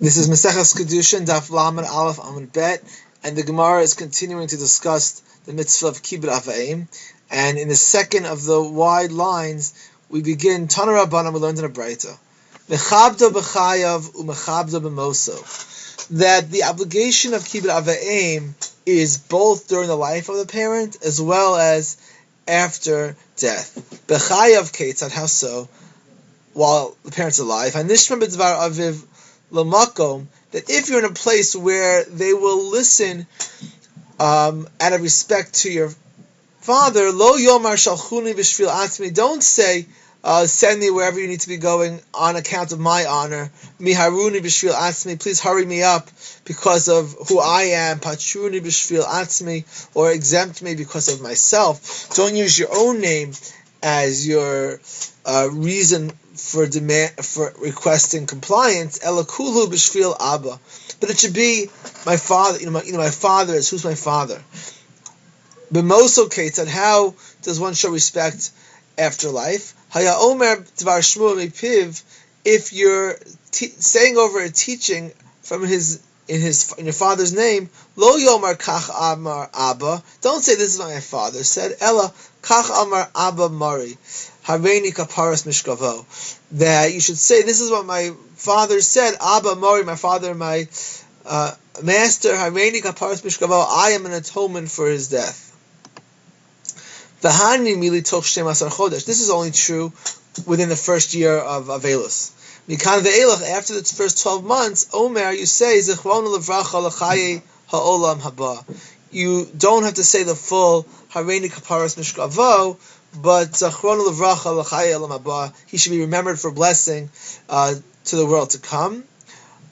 This is Masechet Kiddushin, Daf Lamed Aleph Amud Bet, and the Gemara is continuing to discuss the mitzvah of kibud vaem. And in the second of the wide lines, we begin Tana Rabbanan. We learned in a Breita, Mechabdo b'chayav u'mechabdo b'moso, that the obligation of kibud vaem is both during the life of the parent as well as after death. B'chayav ketzad, how so? While the parent's alive, and nishma b'dvar aviv lamakom, that if you're in a place where they will listen out of respect to your father, lo yomar shalchuni b'shvil atzmi, don't say send me wherever you need to be going on account of my honor. Miharuni b'shvil atzmi, please hurry me up because of who I am. Patruni b'shvil atzmi, or exempt me because of myself. Don't use your own name as your reason for requesting compliance. Elakulu b'shvil abba, but it should be my father. My father is, who's my father? B'moso ketzad, how does one show respect after life? Haya omer dvar shmuel mipiv, if you're saying over a teaching from in your father's name, lo yomar kach amar abba, don't say this is what my father said. Ella kach amar abba mari, hareini kaparas mishkavo, that you should say this is what my father said. Abba mari, my father, my master, hareini kaparas mishkavo, I am an atonement for his death. This is only true within the first year of Avelus. After the first 12 months, Omer, you say, you don't have to say the full Hareini Kaparas Mishkavo, but he should be remembered for blessing to the world to come. In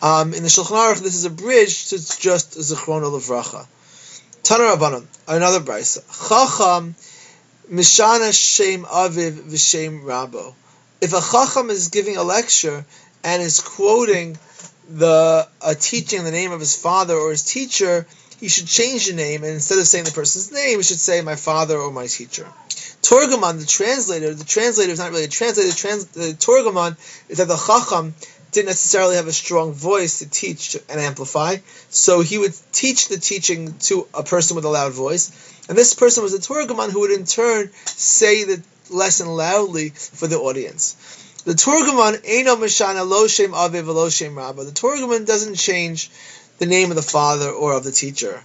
the Shulchan Aruch, this is a bridge to just Zechrono Levracha. Tana Rabbanan, another brisa. Chacham Mishana Shem Aviv V'Shem Rabo. If a Chacham is giving a lecture and is quoting a teaching, the name of his father or his teacher, he should change the name, and instead of saying the person's name, he should say my father or my teacher. Torgamon, the translator is not really a translator. The Torgamon is that the Chacham didn't necessarily have a strong voice to teach and amplify, so he would teach the teaching to a person with a loud voice, and this person was a Torgamon who would in turn say the lesson loudly for the audience. The Torgamon Eino Mishana Lo Shem Aviv Lo Shem Rabba. The Torgamon doesn't change the name of the father or of the teacher.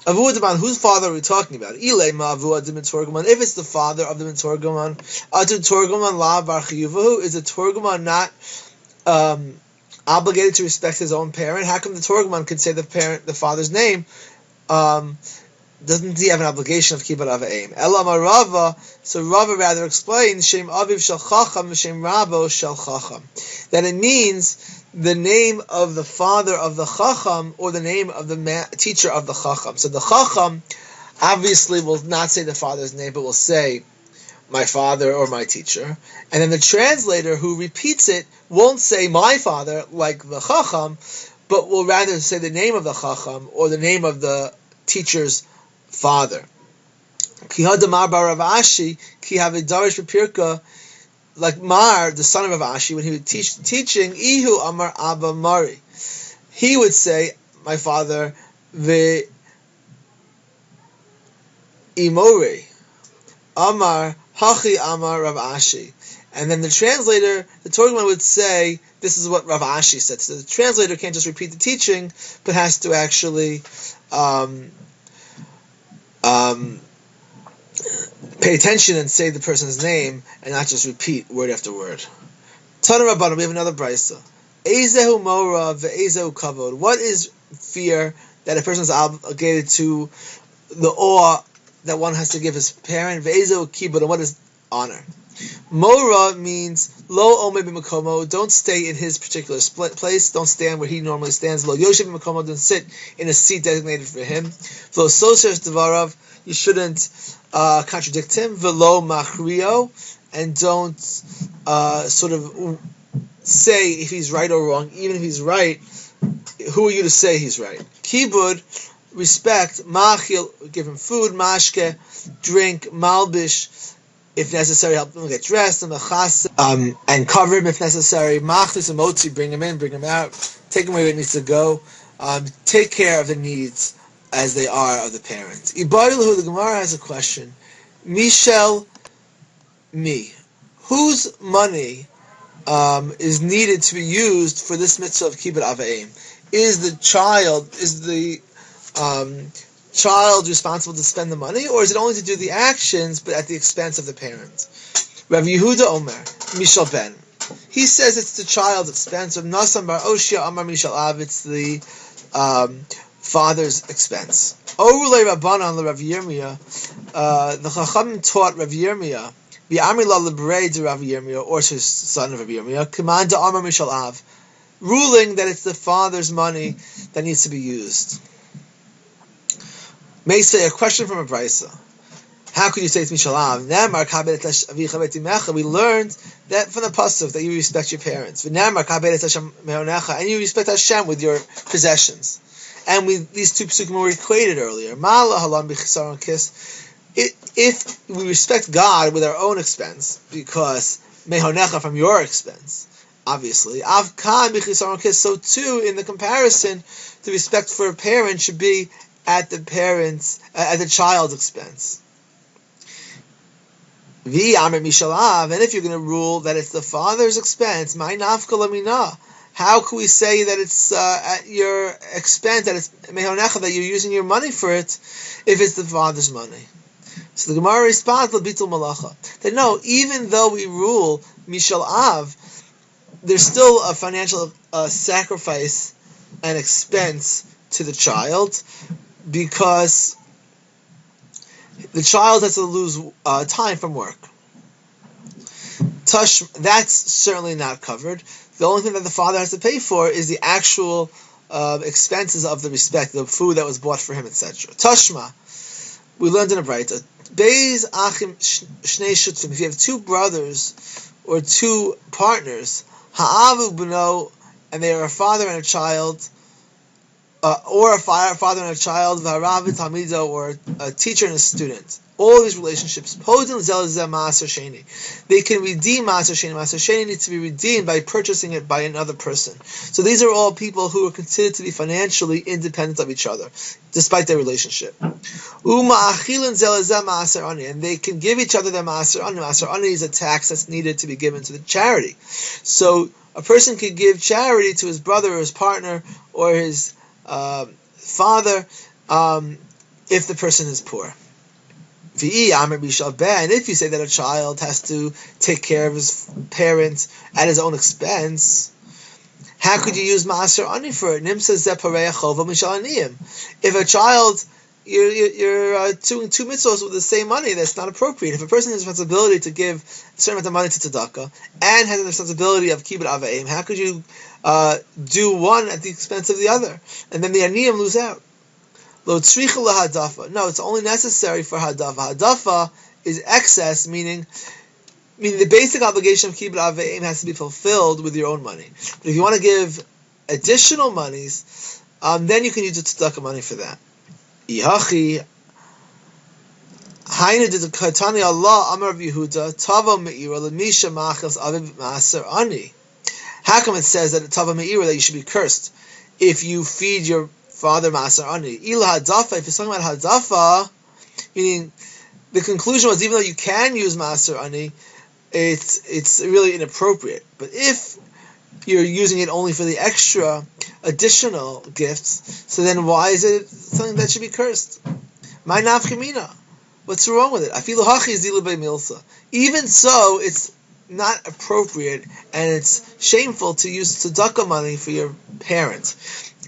Avuadaman, whose father are we talking about? Ilay Ma Avuadim Torgamon. If it's the father of the Torgamon, Atu Torgamon La Bar Chiyuvahu, is the Torgamon not obligated to respect his own parent? How come the Torgamon could say the father's name? Doesn't he have an obligation of kibud vaem? Elamar Rava, so Rava rather explains Shem Aviv Shel Chacham Shem Rabo Shel Chacham, that it means the name of the father of the Chacham or the name of the teacher of the Chacham. So the Chacham obviously will not say the father's name, but will say my father or my teacher, and then the translator who repeats it won't say my father like the Chacham, but will rather say the name of the Chacham or the name of the teacher's father. Ki hadamar bar Rav Ashi ki havidarish b'pirka, like Mar, the son of Rav Ashi, when he would teach teaching, Ihu Amar Abba Mari, he would say my father ve imori Amar Hachi Amar Rav Ashi, and then the translator, the Torgamon, would say this is what Rav Ashi said. So the translator can't just repeat the teaching, but has to actually pay attention and say the person's name and not just repeat word after word. Tana Rabbanan, we have another brisa. Ezehu mora ve'ezehu kavod. What is fear that a person is obligated to, the awe that one has to give his parent? Ve'ezehu kibud, and what is honor? Mora means lo ome b'makomo, don't stay in his particular place, don't stand where he normally stands. Lo yoshev b'makomo, don't sit in a seat designated for him. V'lo soser devarav, you shouldn't contradict him. V'lo machrio, and don't sort of say if he's right or wrong. Even if he's right, who are you to say he's right? Kibud, respect. Machil, give him food. Mashke, drink. Malbish, if necessary, help them get dressed, and cover him if necessary. Machlis and motzi, bring him in, bring him out, take him where he needs to go. Take care of the needs as they are of the parents. Ibarilahu, the Gemara has a question. Mishel, me. Whose money is needed to be used for this mitzvah of kibud vaem? Is the child responsible to spend the money, or is it only to do the actions but at the expense of the parents? Rav Yehuda Omer, mishel ben. He says it's the child's expense. Rav Nasan bar Oshia Amar mishel av. It's the father's expense. Orulei Rabbanan Rav Yirmiyah. The Chachamim taught Rav Yirmiyah, Bi'amri la lebrei de Rav Yirmiyah, or to his son of Rav Yirmiyah, command to Amar mishel av, ruling that it's the father's money that needs to be used. May say a question from a brisa. How could you say it's mishel av? We learned that from the pasuk that you respect your parents, and you respect Hashem with your possessions. And these two psukim were equated earlier. If we respect God with our own expense, because mehonecha from your expense, obviously, so too in the comparison, the respect for a parent should be at the child's expense. And if you're going to rule that it's the father's expense, how can we say that it's at your expense, that it's mehonecha, that you're using your money for it, if it's the father's money? So the Gemara responds, L'bitul malacha, that no, even though we rule mishel av, there's still a financial sacrifice and expense to the child, because the child has to lose time from work. That's certainly not covered. The only thing that the father has to pay for is the actual expenses of the respect, the food that was bought for him, etc. Tashma, we learned in a Braita, Beis achim shnei shutzim. If you have two brothers or two partners, ha'avu b'no, and they are a father and a child, or a father and a child, v'harav v'talmido, or a teacher and a student. All these relationships, they can redeem maaser sheni. Maaser sheni needs to be redeemed by purchasing it by another person. So these are all people who are considered to be financially independent of each other, despite their relationship. And they can give each other their maaser ani. Maaser ani is a tax that's needed to be given to the charity. So a person can give charity to his brother or his partner or his father if the person is poor. And if you say that a child has to take care of his parents at his own expense, how could you use maaser ani for it? If a child, you're doing two mitzvahs with the same money, that's not appropriate. If a person has a responsibility to give a certain amount of money to tzedakah and has a responsibility of kibud vaem, how could you do one at the expense of the other? And then the aniyim lose out. No, it's only necessary for hadafa. Hadafa is excess, meaning the basic obligation of kibud vaem has to be fulfilled with your own money. But if you want to give additional monies, then you can use the tzedakah money for that. Ihachi Hainu did the Katani Allah Amar of Yehuda Tava Meira Lemisha Machas Aviv Maaser Ani. How come it says that Tava Meira, that you should be cursed if you feed your father Maaser Ani? Ila Hadafa, if you're talking about Hadafa, meaning the conclusion was, even though you can use Maaser Ani, it's really inappropriate. But if you're using it only for the extra additional gifts, so then why is it something that should be cursed? My nafkamina. What's wrong with it? Even so, it's not appropriate and it's shameful to use tzedakah money for your parents.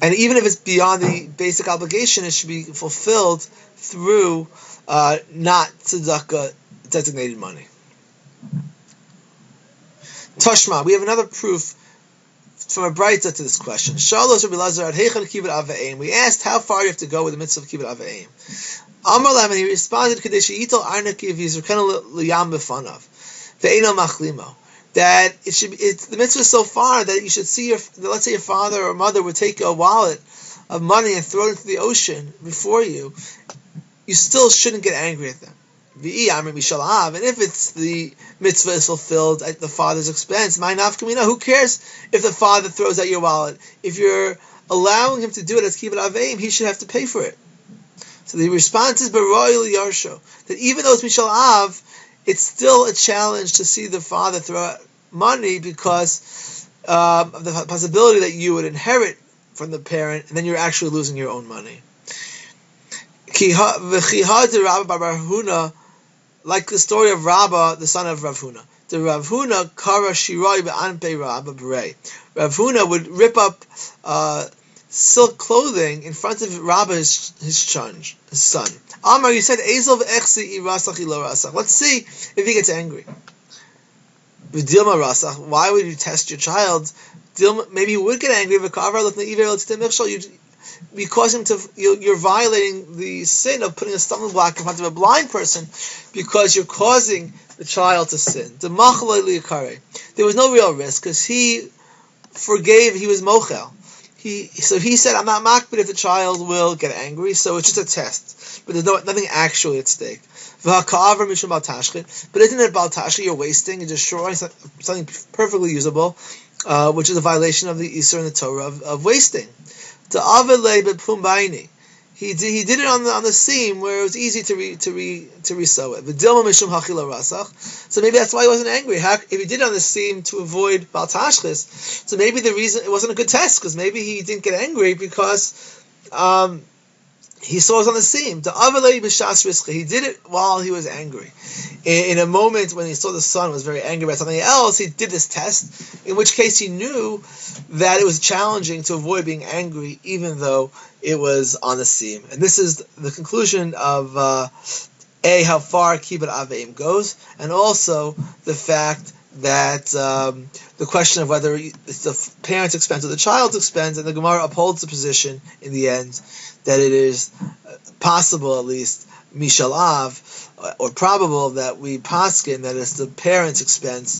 And even if it's beyond the basic obligation, it should be fulfilled through not tzedakah designated money. Tashma, we have another proof from a Braita to this question. We asked how far you have to go with the mitzvah of kibud vaem. Amar lam, and he responded, that the mitzvah is so far that you should see let's say your father or mother would take a wallet of money and throw it into the ocean before you. You still shouldn't get angry at them. And if it's the mitzvah is fulfilled at the father's expense, who cares if the father throws out your wallet? If you're allowing him to do it as kibud vaem, he should have to pay for it. So the response is Baroil Yarsho, that even though it's Mishal Av, it's still a challenge to see the father throw out money because of the possibility that you would inherit from the parent and then you're actually losing your own money. Like the story of Rabba, the son of Rav Huna. The Rav Huna kara shiroi be'anpei Rabba b'rei. Rav Huna would rip up silk clothing in front of Rabba, his son. Amar, you said Ezel v'echsi irasach ilo rasach. Let's see if he gets angry. V'dilma rasach. Why would you test your child? Maybe he would get angry. Because you're violating the sin of putting a stumbling block in front of a blind person, because you're causing the child to sin. There was no real risk because he forgave. He was mochel. He said, "I'm not makbid if the child will get angry." So it's just a test, but there's nothing actually at stake. But isn't it bal tashchit? You're wasting and destroying something perfectly usable, which is a violation of the Isur and the Torah of wasting. He did it on the seam where it was easy to resew it. So maybe that's why he wasn't angry. If he did it on the seam to avoid bal tashchis, so maybe the reason it wasn't a good test, because maybe he didn't get angry because he saw it on the seam. He did it while he was angry. In a moment when he saw the son was very angry about something else, he did this test, in which case he knew that it was challenging to avoid being angry, even though it was on the seam. And this is the conclusion of how far kibud vaem goes, and also the fact that the question of whether it's the parent's expense or the child's expense, and the Gemara upholds the position in the end that it is possible, at least mishel av, or probable that we paskin that it's the parent's expense